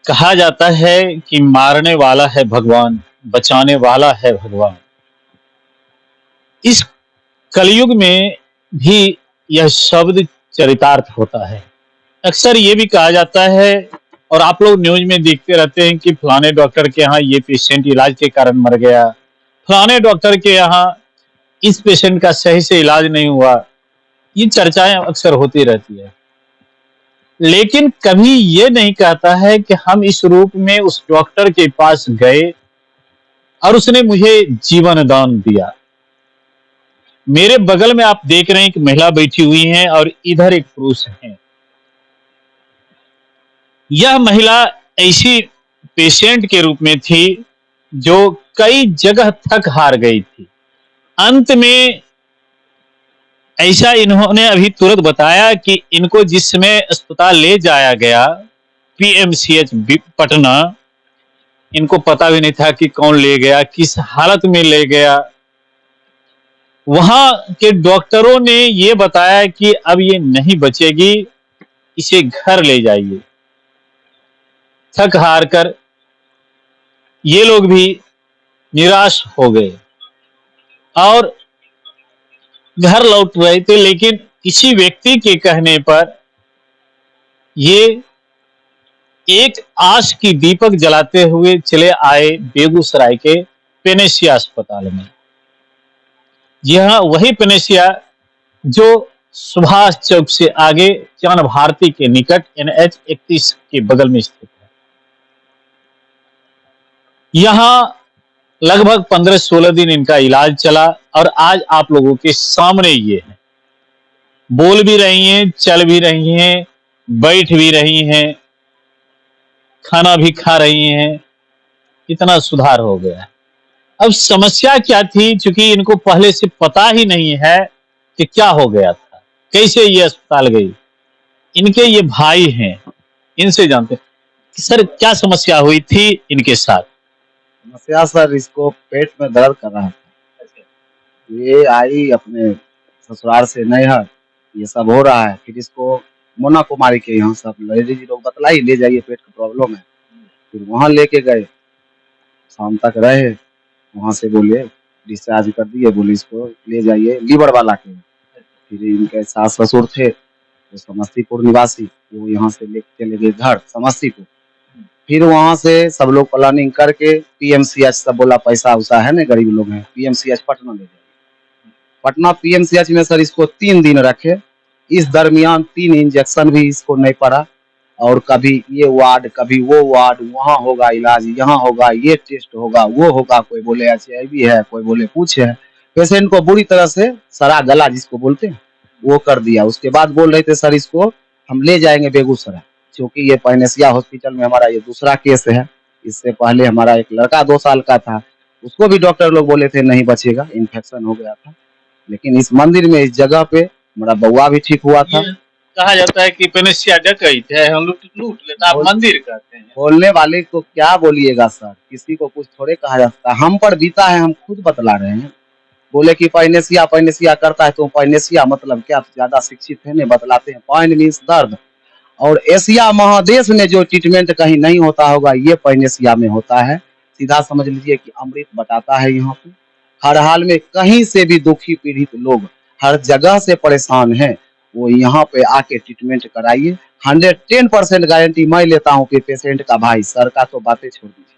कहा जाता है कि मारने वाला है भगवान, बचाने वाला है भगवान। इस कलयुग में भी यह शब्द चरितार्थ होता है। अक्सर ये भी कहा जाता है और आप लोग न्यूज में देखते रहते हैं कि फलाने डॉक्टर के यहाँ ये पेशेंट इलाज के कारण मर गया, फलाने डॉक्टर के यहाँ इस पेशेंट का सही से इलाज नहीं हुआ। ये चर्चाएं अक्सर होती रहती है, लेकिन कभी ये नहीं कहता है कि हम इस रूप में उस डॉक्टर के पास गए और उसने मुझे जीवन दान दिया। मेरे बगल में आप देख रहे हैं एक महिला बैठी हुई है और इधर एक पुरुष है। यह महिला ऐसी पेशेंट के रूप में थी जो कई जगह थक हार गई थी। अंत में ऐसा इन्होंने अभी तुरंत बताया कि इनको जिस समय अस्पताल ले जाया गया, पीएमसीएच पटना, इनको पता भी नहीं था कि कौन ले गया, किस हालत में ले गया। वहां के डॉक्टरों ने ये बताया कि अब ये नहीं बचेगी, इसे घर ले जाइए। थक हार कर ये लोग भी निराश हो गए और घर लौट रहे थे, लेकिन किसी व्यक्ति के कहने पर ये एक आश की दीपक जलाते हुए चले आए बेगूसराय के पेनेसिया अस्पताल में। यह वही पेनेसिया जो सुभाष चौक से आगे चान भारती के निकट NH 31 के बगल में स्थित है। यहाँ लगभग 15-16 दिन इनका इलाज चला और आज आप लोगों के सामने ये है। बोल भी रही हैं, चल भी रही हैं, बैठ भी रही हैं, खाना भी खा रही हैं। इतना सुधार हो गया। अब समस्या क्या थी, चूंकि इनको पहले से पता ही नहीं है कि क्या हो गया था, कैसे ये अस्पताल गई। इनके ये भाई हैं, इनसे जानते हैं कि सर क्या समस्या हुई थी इनके साथ। समस्या सर, इसको पेट में दर्द कर रहा था। ये आई अपने ससुराल से नैहर, ये सब हो रहा है। फिर इसको मोना कुमारी के यहाँ सब लेडीज लोग बतलाई, ले जाइए पेट का प्रॉब्लम है। फिर वहाँ लेके गए, शाम तक रहे। वहाँ से बोले डिस्चार्ज कर दिए, बोले इसको ले जाइए लीवर वाला के। फिर इनके सास ससुर थे वो समस्तीपुर निवासी, वो यहाँ से लेके चले गए घर समस्तीपुर। फिर वहाँ से सब लोग प्लानिंग करके पीएमसीएच, सब बोला पैसा उसा है ना, गरीब लोग हैं, पीएमसीएच पटना ले जाइए। पटना पीएमसीएच में सर इसको 3 दिन रखे। इस दरमियान 3 इंजेक्शन भी इसको नहीं पड़ा। और कभी ये वार्ड, कभी वो वार्ड, वहाँ होगा इलाज, यहाँ होगा, ये टेस्ट होगा, वो होगा। कोई बोले HIV है, कोई बोले कुछ है। पेशेंट को बुरी तरह से सड़ा गला जिसको बोलते हैं वो कर दिया। उसके बाद बोल रहे थे सर इसको हम ले जाएंगे बेगूसराय, क्योंकि ये पैनेसिया हॉस्पिटल में हमारा ये दूसरा केस है। इससे पहले हमारा एक लड़का 2 साल का था, उसको भी डॉक्टर लोग बोले थे नहीं बचेगा, इन्फेक्शन हो गया था। लेकिन इस मंदिर में, इस जगह पे हमारा बउआ भी ठीक हुआ था। कहा जाता है कि पेनेसिया डकैत है, हम लोग लूट लेता, आप मंदिर कहते हैं। बोलने वाले को क्या बोलिएगा सर, किसी को कुछ थोड़े कहा जाता है। हम पर बीता है, हम खुद बतला रहे हैं। बोले कि पैनेसिया पैनेसिया करता है, तो पैनेसिया मतलब क्या, ज्यादा शिक्षित है, नहीं बतलाते हैं। पैन मीन्स दर्द, और एशिया महादेश में जो ट्रीटमेंट कहीं नहीं होता होगा ये पैनेसिया में होता है। सीधा समझ लीजिए कि अमृत बटाता है यहाँ पे। हर हाल में कहीं से भी दुखी पीड़ित लोग हर जगह से परेशान हैं, वो यहाँ पे आके ट्रीटमेंट कराइए। 110% गारंटी मैं लेता हूँ कि पेशेंट का भाई, सर का तो बातें छोड़ दीजिए,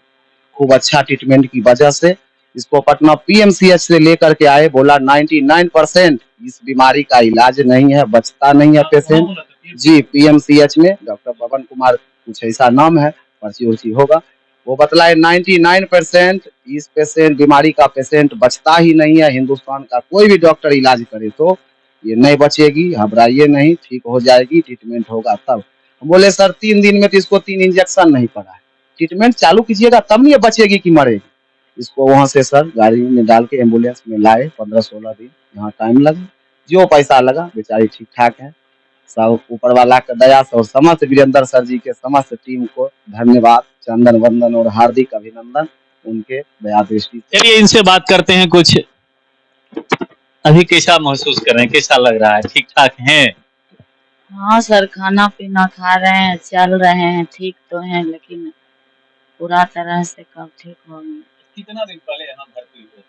खूब अच्छा ट्रीटमेंट की वजह से इसको पटना पीएमसीएच से लेकर के आए। बोला 99% इस बीमारी का इलाज नहीं है, बचता नहीं है पेशेंट। जी, पीएमसीएच में डॉक्टर पवन कुमार कुछ ऐसा नाम है, पर्ची उर्ची होगा। वो बतलाए 99% इस पेशेंट, बीमारी का पेशेंट बचता ही नहीं है। हिंदुस्तान का कोई भी डॉक्टर इलाज करे तो ये नहीं बचेगी, घबराइए नहीं, ठीक हो जाएगी, ट्रीटमेंट होगा तब। हम बोले सर 3 दिन में तो इसको 3 इंजेक्शन नहीं पड़ा है, ट्रीटमेंट चालू कीजिएगा तब नहीं ये बचेगी कि मरेगी। इसको वहाँ से सर गाड़ी में डाल के एम्बुलेंस में लाए। 15-16 दिन यहाँ टाइम लगा, जो पैसा लगा, बेचारी ठीक ठाक है। सब ऊपर वाला का दया से, और समस्त वीरेंद्र सर जी के समस्त टीम को धन्यवाद, चंदन वंदन और हार्दिक अभिनंदन उनके दया दृष्टि। चलिए इनसे बात करते हैं कुछ। अभी कैसा महसूस कर रहे हैं, कैसा लग रहा है, ठीक ठाक हैं? हाँ सर, खाना-पीना खा रहे हैं, चल रहे हैं, ठीक तो हैं, लेकिन पूरा तरह से कब ठीक होंगे। कितना दिन पहले यहाँ भर्ती हुए थे?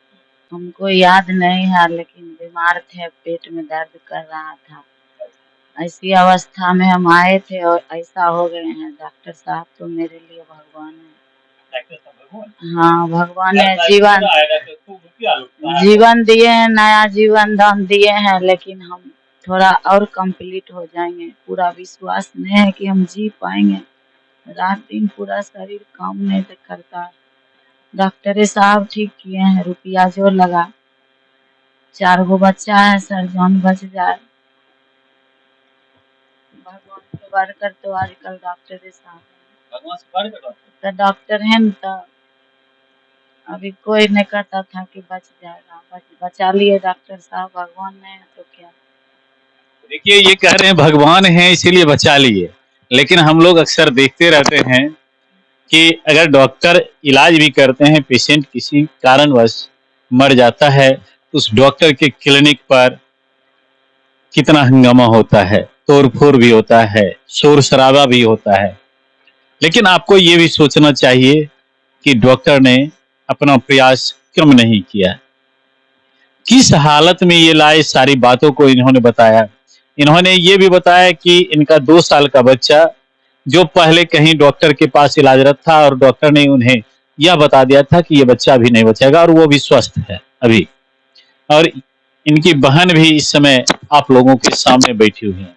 हमको याद नहीं है, लेकिन बीमार थे, पेट में दर्द कर रहा था। ऐसी अवस्था में हम आए थे और ऐसा हो गए हैं। डॉक्टर साहब तो मेरे लिए भगवान है। डॉक्टर साहब भगवान? हाँ, भगवान ने क्या जीवन आएगा तो खूब रुपया लुटता है। जीवन दिए हैं, नया जीवन दान दिए हैं, लेकिन हम थोड़ा और कंप्लीट हो जाएंगे। पूरा विश्वास नहीं है कि हम जी पाएंगे। रात दिन पूरा शरीर काम नहीं करता। डॉक्टर साहब ठीक किए हैं, रुपया जो लगा। 4 गो बच्चा है सर, जान बच जाए। भगवान के बढ़कर तो आजकल डॉक्टर साहब हैं। भगवान से बढ़ के डॉक्टर? तो डॉक्टर हैं न, तो अभी कोई नहीं कहता था कि बच जाएगा, बचा लिए डॉक्टर साहब। भगवान नहीं है तो क्या। देखिए, ये कह रहे हैं भगवान हैं इसीलिए बचा लिए, लेकिन हम लोग अक्सर देखते रहते हैं कि अगर डॉक्टर इलाज भी करते हैं, पेशेंट किसी कारणवश मर जाता है, उस डॉक्टर के क्लिनिक पर कितना हंगामा होता है, तोड़-फोड़ भी होता है, शोर-शराबा भी होता है। लेकिन आपको ये भी सोचना चाहिए कि डॉक्टर ने अपना प्रयास कम नहीं किया। किस हालत में ये लाए, सारी बातों को इन्होंने बताया। इन्होंने ये भी बताया कि इनका 2 साल का बच्चा जो पहले कहीं डॉक्टर के पास इलाजरत था और डॉक्टर ने उन्हें यह बता दिया था कि ये बच्चा अभी नहीं बचेगा और वो भी स्वस्थ है अभी। और इनकी बहन भी इस समय आप लोगों के सामने बैठी हुई है।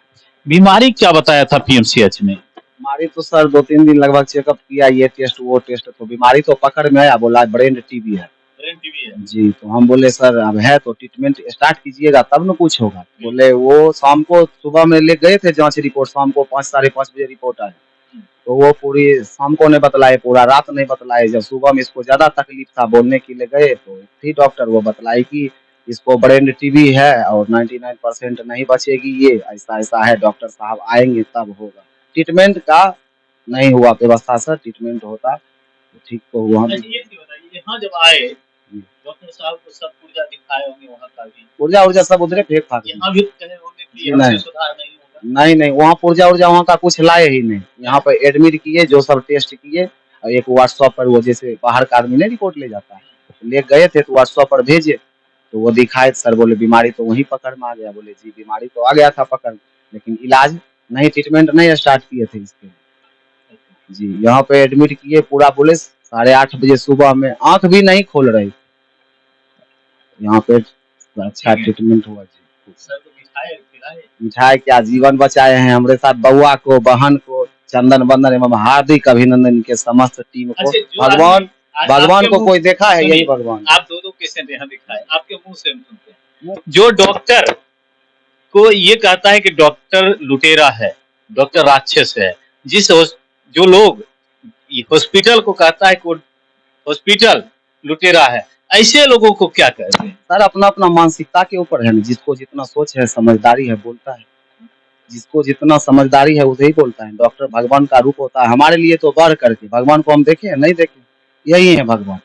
बीमारी क्या बताया था पीएमसीएच में? बीमारी तो सर 2-3 दिन लगभग चेकअप किया, ये टेस्ट वो टेस्ट, तो बीमारी तो पकड़ में आया, बोला ब्रेन टीबी है। ब्रेन टीबी है? जी, तो हम बोले सर अब है तो ट्रीटमेंट स्टार्ट कीजिएगा तब न कुछ होगा। बोले वो शाम को, सुबह में ले गए थे जाँच रिपोर्ट, शाम को 5 साढ़े 5 बजे रिपोर्ट आया। तो वो पूरी शाम को नहीं बतलाए, पूरा रात नहीं बतलाए। जब सुबह में इसको ज़्यादा तकलीफ था, बोलने के लिए गए तो थी डॉक्टर, वो बतलाई कि इसको ब्रेन टीबी है और 99% नहीं बचेगी ये, ऐसा-ऐसा है, डॉक्टर साहब आएँगे तब होगा। ट्रीटमेंट का नहीं हुआ व्यवस्था सर, ट्रीटमेंट होता तो ठीक तो हुआ। अच्छा, ये चीज़ बताइए, यहाँ जब आए जी। डॉक्टर साहब को सब पुर्जा दिखाए होंगे वहाँ का भी। पुर्जा-उर्जा सब उधरे फेंक-फाक दिए। यहाँ भी कहे होंगे कि जी, यहाँ से नहीं। सुधार नहीं होगा। नहीं, नहीं, वहाँ पुर्जा-उर्जा वहाँ का कुछ लाए ही नहीं। यहाँ पे एडमिट किए, जो सब टेस्ट किए और एक व्हाट्सएप पर, वो जैसे बाहर का आदमी नहीं रिपोर्ट ले जाता है, ले गए थे तो व्हाट्सएप पर भेजे, तो वो दिखाए, सर बोले बीमारी तो वहीं पकड़ में आ गया। बोले जी बीमारी तो आ गया था पकड़, लेकिन इलाज नहीं, ट्रीटमेंट नहीं स्टार्ट किए थे इसके। जी, यहाँ पे एडमिट किए, पूरा बोले 8:30 बजे सुबह में आँख भी नहीं खोल रही। यहाँ पे अच्छा ट्रीटमेंट हुआ जी। सर को मिठाई खिलाए? मिठाई क्या, जीवन बचाए हैं हमारे साथ, बउआ को, बहन को, चंदन बंदन एवं हार्दिक अभिनंदन के समस्त टीम को। अच्छा, जो भगवान आदमी- भगवान आपके को मुंह- कोई देखा है, सुनिए, यही भगवान। आप दो पेशेंट यहाँ दिखाए, आपके मुंह से हम सुनते हैं। जो डॉक्टर को ये कहता है कि डॉक्टर लुटेरा है, डॉक्टर राक्षस है, जो लोग हॉस्पिटल को कहता है कि हॉस्पिटल लुटेरा है, ऐसे लोगों को क्या कहते हैं? सर अपना-अपना मानसिकता के ऊपर है ना, जिसको जितना सोच है, समझदारी है, बोलता है। जिसको जितना समझदारी है वही बोलता है। डॉक्टर भगवान का रूप होता है, हमारे लिए तो बढ़ करके। भगवान को हम देखे हैं? नहीं देखे। यही है भगवान।